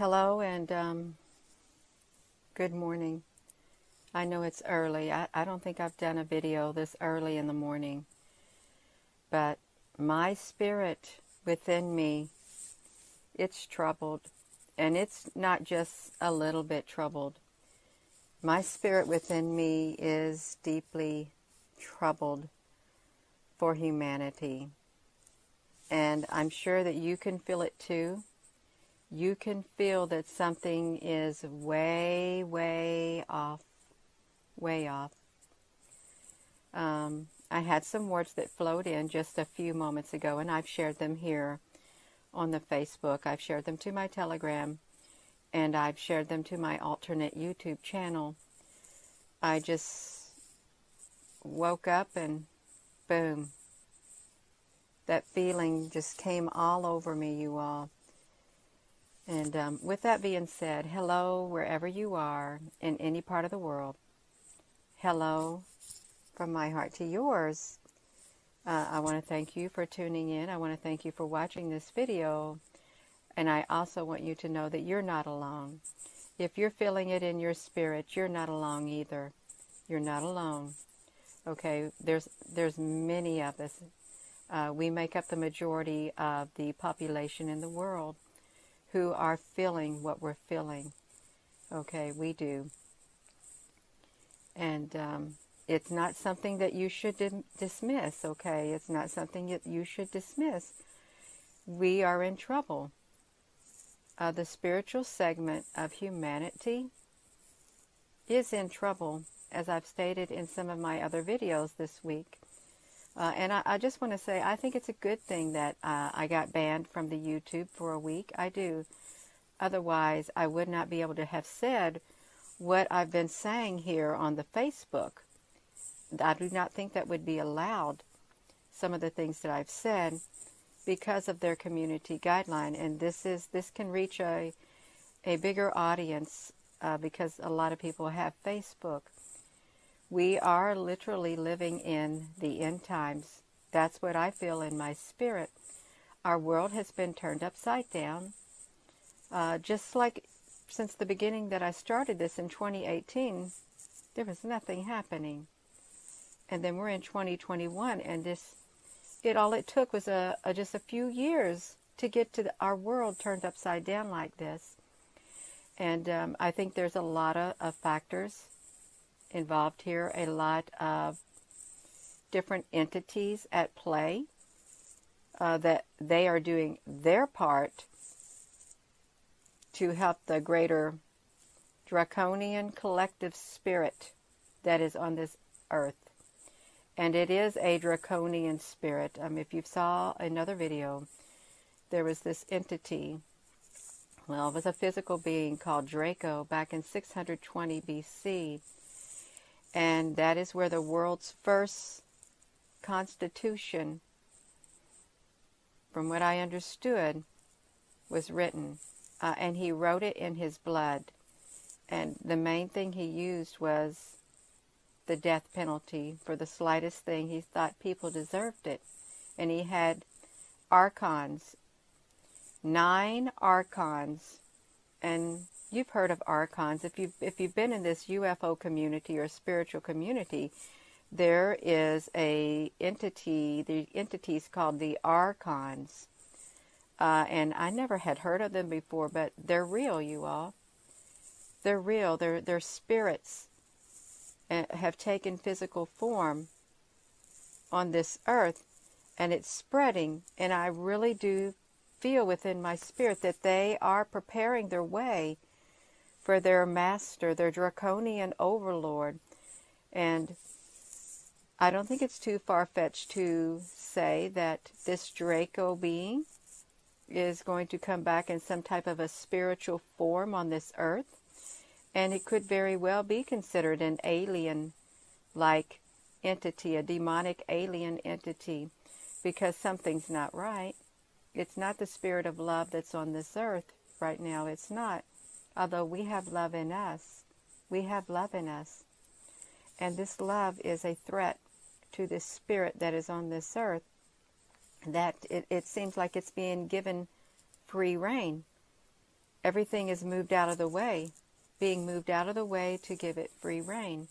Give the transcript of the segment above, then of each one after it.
Hello and good morning. I know it's early. I don't think I've done a video this early in the morning, but my spirit within me, it's troubled, and it's not just a little bit troubled. My spirit within me is deeply troubled for humanity, and I'm sure that you can feel it too. You can feel that something is way, way off, way off. I had some words that flowed in just a few moments ago, and I've shared them here on the Facebook. I've shared them to my Telegram, and I've shared them to my alternate YouTube channel. I just woke up and boom, that feeling just came all over me, you all. And with that being said, hello wherever you are in any part of the world. Hello from my heart to yours. I want to thank you for tuning in. I want to thank you for watching this video. And I also want you to know that you're not alone. If you're feeling it in your spirit, you're not alone either. You're not alone. Okay, there's many of us. We make up the majority of the population in the world who are feeling what we're feeling. Okay, we do. And it's not something that you should dismiss, okay? It's not something that you should dismiss. We are in trouble. The spiritual segment of humanity is in trouble, as I've stated in some of my other videos this week. And I just want to say, I think it's a good thing that I got banned from the YouTube for a week. I do. Otherwise, I would not be able to have said what I've been saying here on the Facebook. I do not think that would be allowed, some of the things that I've said, because of their community guideline. And this can reach a bigger audience because a lot of people have Facebook. We are literally living in the end times. That's what I feel in my spirit. Our world has been turned upside down. Just like since the beginning that I started this in 2018, there was nothing happening. And then we're in 2021, and all it took was just a few years to get to our world turned upside down like this. And I think there's a lot of factors involved here, a lot of different entities at play, that they are doing their part to help the greater draconian collective spirit that is on this earth. And it is a draconian spirit. If you saw another video, there was this entity. Well, it was a physical being called Draco back in 620 BC. And that is where the world's first constitution, from what I understood, was written. And he wrote it in his blood. And the main thing he used was the death penalty for the slightest thing. He thought people deserved it. And he had archons, 9 archons. And you've heard of archons. If you've been in this UFO community or spiritual community, there is a entity. The entity is called the archons. And I never had heard of them before, but they're real, you all. They're real. They're spirits have taken physical form on this earth, and it's spreading. And I really do feel within my spirit that they are preparing their way for their master, their draconian overlord. And I don't think it's too far-fetched to say that this Draco being is going to come back in some type of a spiritual form on this earth. And it could very well be considered an alien-like entity, a demonic alien entity, because something's not right. It's not the spirit of love that's on this earth right now. It's not. Although we have love in us. We have love in us. And this love is a threat to this spirit that is on this earth. That it seems like it's being given free rein. everything is moved out of the way, being moved out of the way to give it free rein.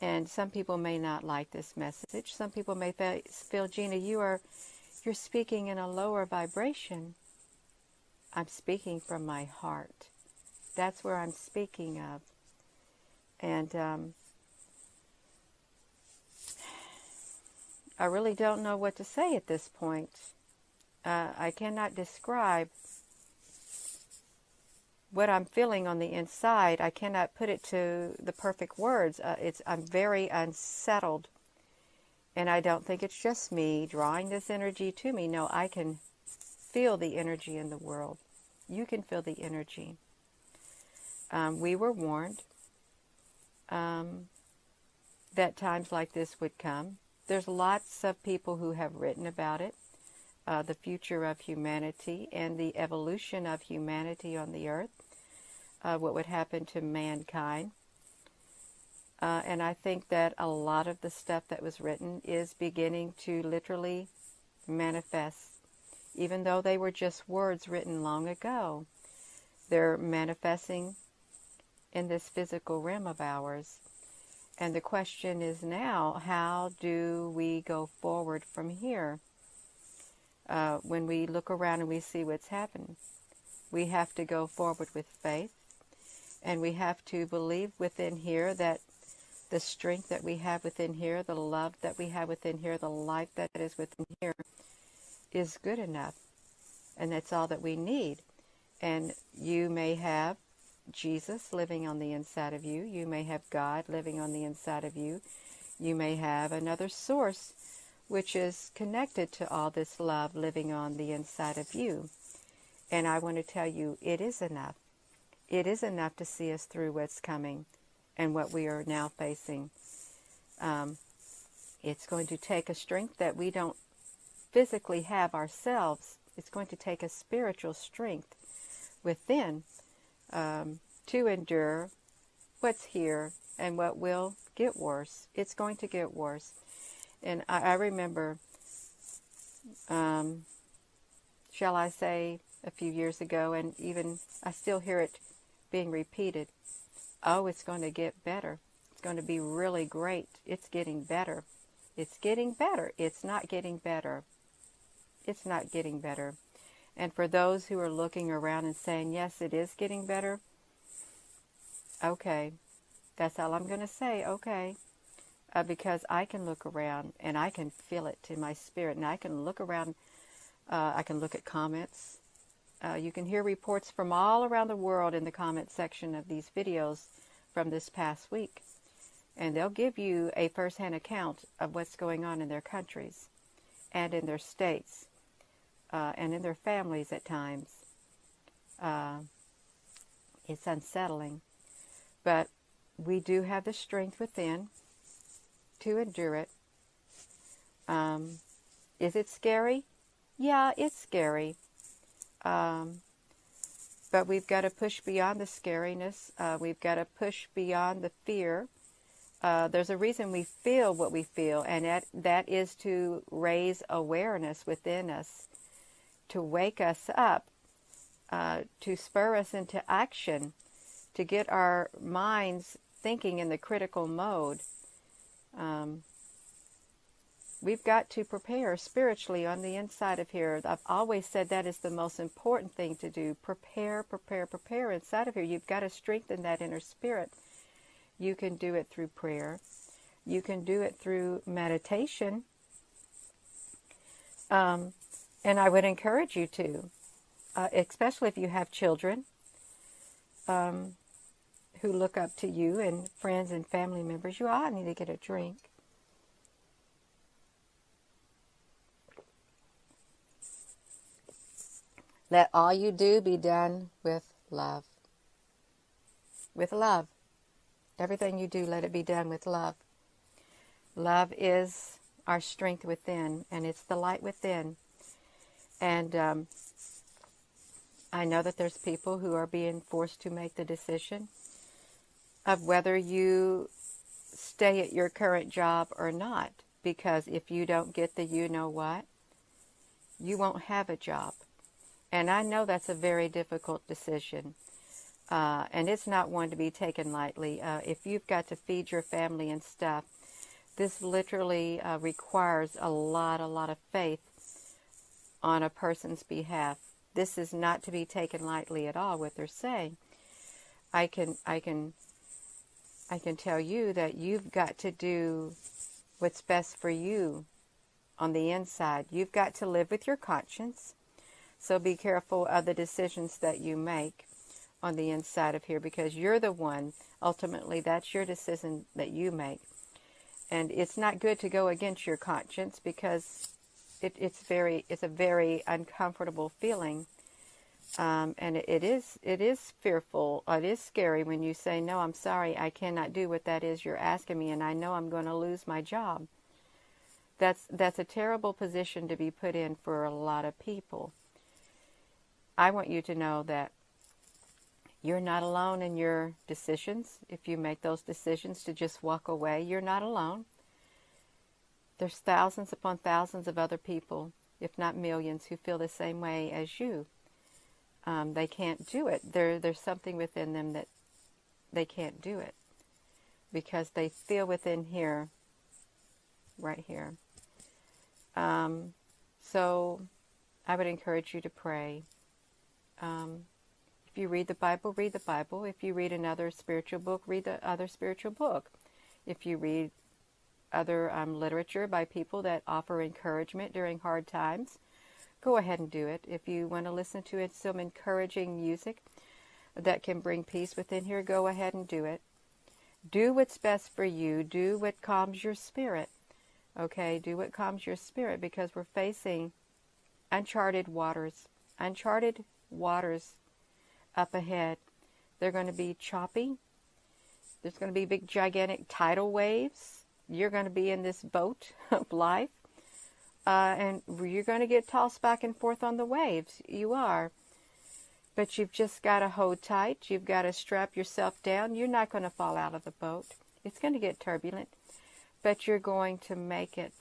And some people may not like this message. Some people may feel, Gina, you're speaking in a lower vibration. I'm speaking from my heart. That's where I'm speaking of. And I really don't know what to say at this point. I cannot describe what I'm feeling on the inside. I cannot put it to the perfect words. I'm very unsettled. And I don't think it's just me drawing this energy to me. No, I can feel the energy in the world. You can feel the energy. We were warned that times like this would come. There's lots of people who have written about it, the future of humanity and the evolution of humanity on the earth, what would happen to mankind. And I think that a lot of the stuff that was written is beginning to literally manifest. Even though they were just words written long ago, they're manifesting in this physical realm of ours. And the question is now, how do we go forward from here? When we look around and we see what's happened, we have to go forward with faith. And we have to believe within here that the strength that we have within here, the love that we have within here, the light that is within here is good enough. And that's all that we need. And you may have Jesus living on the inside of you. You may have God living on the inside of you. You may have another source which is connected to all this love living on the inside of you. And I want to tell you, it is enough. It is enough to see us through what's coming and what we are now facing. It's going to take a strength that we don't physically have ourselves. It's going to take a spiritual strength within to endure what's here and what will get worse. It's going to get worse. And I remember, shall I say, a few years ago, and even I still hear it being repeated, oh, it's going to get better. It's going to be really great. It's getting better. It's getting better. It's not getting better. It's not getting better. And for those who are looking around and saying, yes, it is getting better, okay, that's all I'm going to say, okay, because I can look around and I can feel it in my spirit, and I can look around, I can look at comments. You can hear reports from all around the world in the comment section of these videos from this past week, and they'll give you a first-hand account of what's going on in their countries and in their states. And in their families at times. It's unsettling. But we do have the strength within to endure it. Is it scary? Yeah, it's scary. But we've got to push beyond the scariness. We've got to push beyond the fear. There's a reason we feel what we feel, and that is to raise awareness within us, to wake us up, to spur us into action, to get our minds thinking in the critical mode. We've got to prepare spiritually on the inside of here. I've always said that is the most important thing to do. Prepare, prepare, prepare inside of here. You've got to strengthen that inner spirit. You can do it through prayer. You can do it through meditation. And I would encourage you to, especially if you have children who look up to you, and friends and family members. You all need to get a drink. Let all you do be done with love. With love. Everything you do, let it be done with love. Love is our strength within, and it's the light within. And I know that there's people who are being forced to make the decision of whether you stay at your current job or not. Because if you don't get the you know what, you won't have a job. And I know that's a very difficult decision. And it's not one to be taken lightly. If you've got to feed your family and stuff, this literally requires a lot of faith on a person's behalf. This is not to be taken lightly at all, what they're saying. I can tell you that you've got to do what's best for you on the inside. You've got to live with your conscience. So be careful of the decisions that you make on the inside of here, because you're the one, ultimately, that's your decision that you make. And it's not good to go against your conscience, because it's a very uncomfortable feeling. And it is fearful. It is scary when you say, no, I'm sorry, I cannot do what that is you're asking me, and I know I'm going to lose my job. That's a terrible position to be put in for a lot of people. I want you to know that you're not alone in your decisions. If you make those decisions to just walk away, you're not alone. There's thousands upon thousands of other people, if not millions, who feel the same way as you. They can't do it. There's something within them that they can't do it, because they feel within here, right here. So I would encourage you to pray. If you read the Bible, read the Bible. If you read another spiritual book, read the other spiritual book. If you read other literature by people that offer encouragement during hard times, go ahead and do it. If you want to listen to some encouraging music that can bring peace within here, go ahead and do it. Do what's best for you. Do what calms your spirit. Okay, do what calms your spirit, because we're facing uncharted waters. Uncharted waters up ahead. They're going to be choppy. There's going to be big, gigantic tidal waves. You're going to be in this boat of life. And you're going to get tossed back and forth on the waves. You are. But you've just got to hold tight. You've got to strap yourself down. You're not going to fall out of the boat. It's going to get turbulent. But you're going to make it.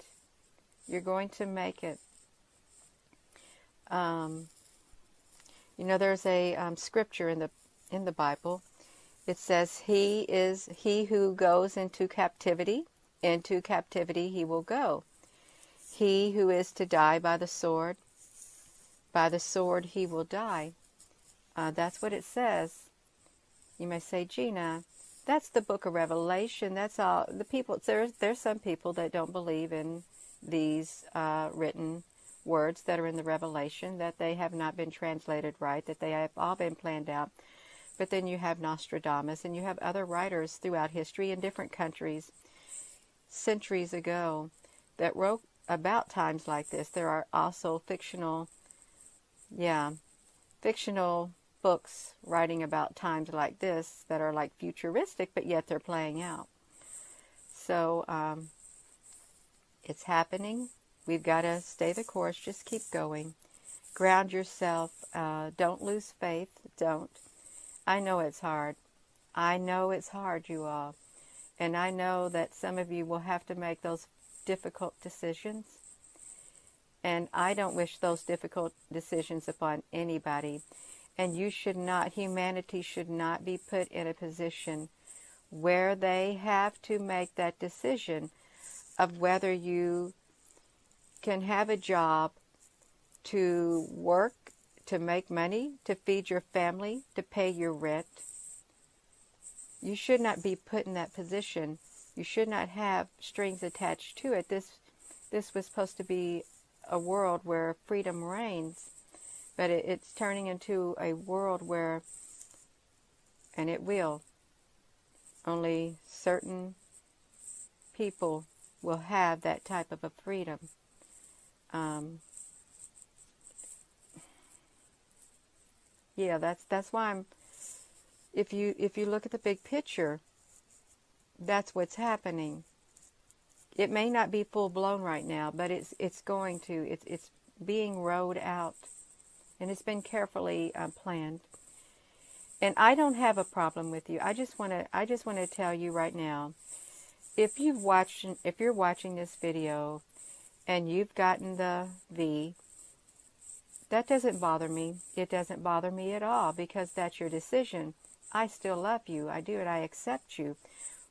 You're going to make it. There's a scripture in the Bible. It says, he who goes into captivity he will go. He who is to die by the sword he will die. That's what it says. You may say, Gina, that's the book of Revelation. That's all. The people. There's some people that don't believe in these written words that are in the Revelation, that they have not been translated right, that they have all been planned out. But then you have Nostradamus, and you have other writers throughout history in different countries centuries ago that wrote about times like this. There are also fictional books writing about times like this that are like futuristic, but yet they're playing out. So it's happening. We've got to stay the course. Just keep going. Ground yourself. Don't lose faith. Don't. I know it's hard. I know it's hard, you all. And I know that some of you will have to make those difficult decisions. And I don't wish those difficult decisions upon anybody. And you should not, humanity should not be put in a position where they have to make that decision of whether you can have a job, to work, to make money, to feed your family, to pay your rent. You should not be put in that position. You should not have strings attached to it. This was supposed to be a world where freedom reigns, but it's turning into a world where, and it will, only certain people will have that type of a freedom. That's why if you look at the big picture, that's what's happening. It may not be full blown right now, but it's being rolled out, and it's been carefully planned. And I don't have a problem with you. I just want to tell you right now, if you're watching this video and you've gotten the V, That doesn't bother me. It doesn't bother me at all, because that's your decision. I still love you. I do, and I accept you.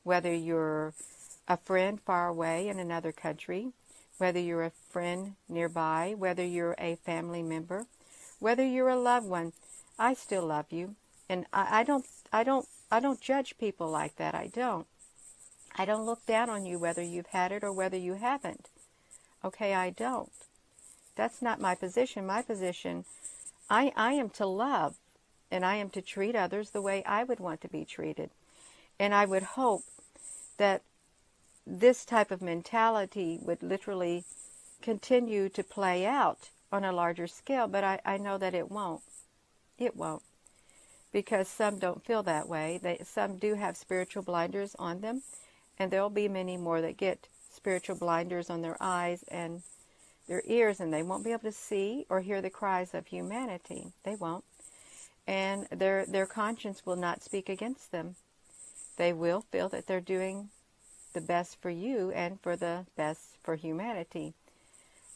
Whether you're a friend far away in another country, whether you're a friend nearby, whether you're a family member, whether you're a loved one, I still love you. And I don't judge people like that. I don't. I don't look down on you whether you've had it or whether you haven't. Okay, I don't. That's not my position. My position, I am to love, and I am to treat others the way I would want to be treated. And I would hope that this type of mentality would literally continue to play out on a larger scale, but I know that it won't. It won't. Because some don't feel that way. Some do have spiritual blinders on them, and there'll be many more that get spiritual blinders on their eyes and their ears, and they won't be able to see or hear the cries of humanity. They won't. And their conscience will not speak against them. They will feel that they're doing the best for you and for the best for humanity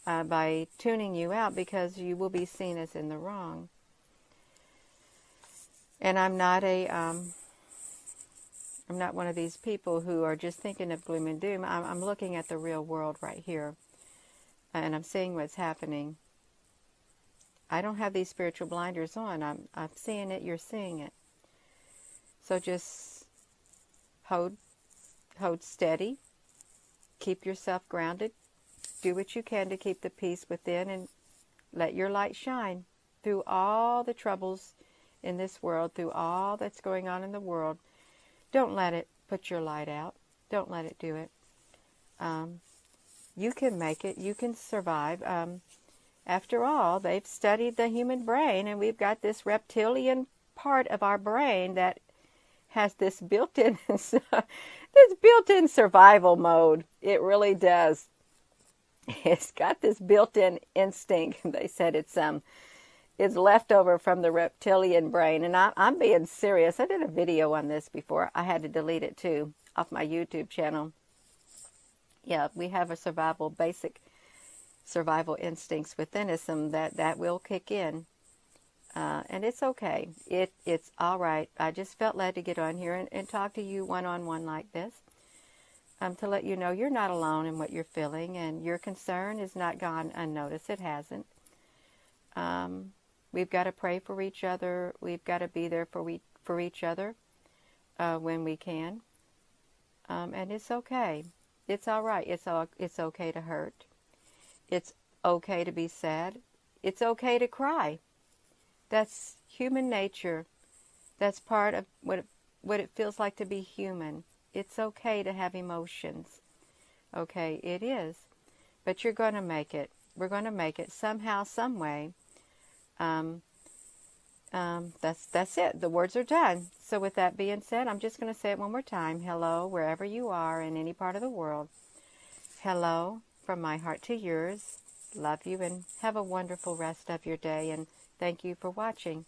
by tuning you out, because you will be seen as in the wrong. And I'm not one of these people who are just thinking of gloom and doom. I'm looking at the real world right here, and I'm seeing what's happening. I don't have these spiritual blinders on. I'm seeing it. You're seeing it. So just hold steady. Keep yourself grounded. Do what you can to keep the peace within, and let your light shine through all the troubles in this world, through all that's going on in the world. Don't let it put your light out. Don't let it do it. You can make it. You can survive. After all, they've studied the human brain, and we've got this reptilian part of our brain that has this built-in survival mode. It really does. It's got this built-in instinct. They said it's left over from the reptilian brain, and I'm being serious. I did a video on this before. I had to delete it too off my YouTube channel. Yeah, we have a basic survival instincts within us, and that will kick in, and it's okay. It's all right. I just felt led to get on here and talk to you one-on-one like this, to let you know you're not alone in what you're feeling, and your concern is not gone unnoticed. It hasn't. We've got to pray for each other. We've got to be there for each other when we can. And it's okay. It's all right. It's okay to hurt. It's okay to be sad. It's okay to cry. That's human nature. That's part of what it feels like to be human. It's okay to have emotions. Okay, it is. But you're going to make it. We're going to make it somehow, some way. That's it. The words are done. So with that being said, I'm just going to say it one more time. Hello, wherever you are in any part of the world. Hello, from my heart to yours. Love you, and have a wonderful rest of your day, and thank you for watching.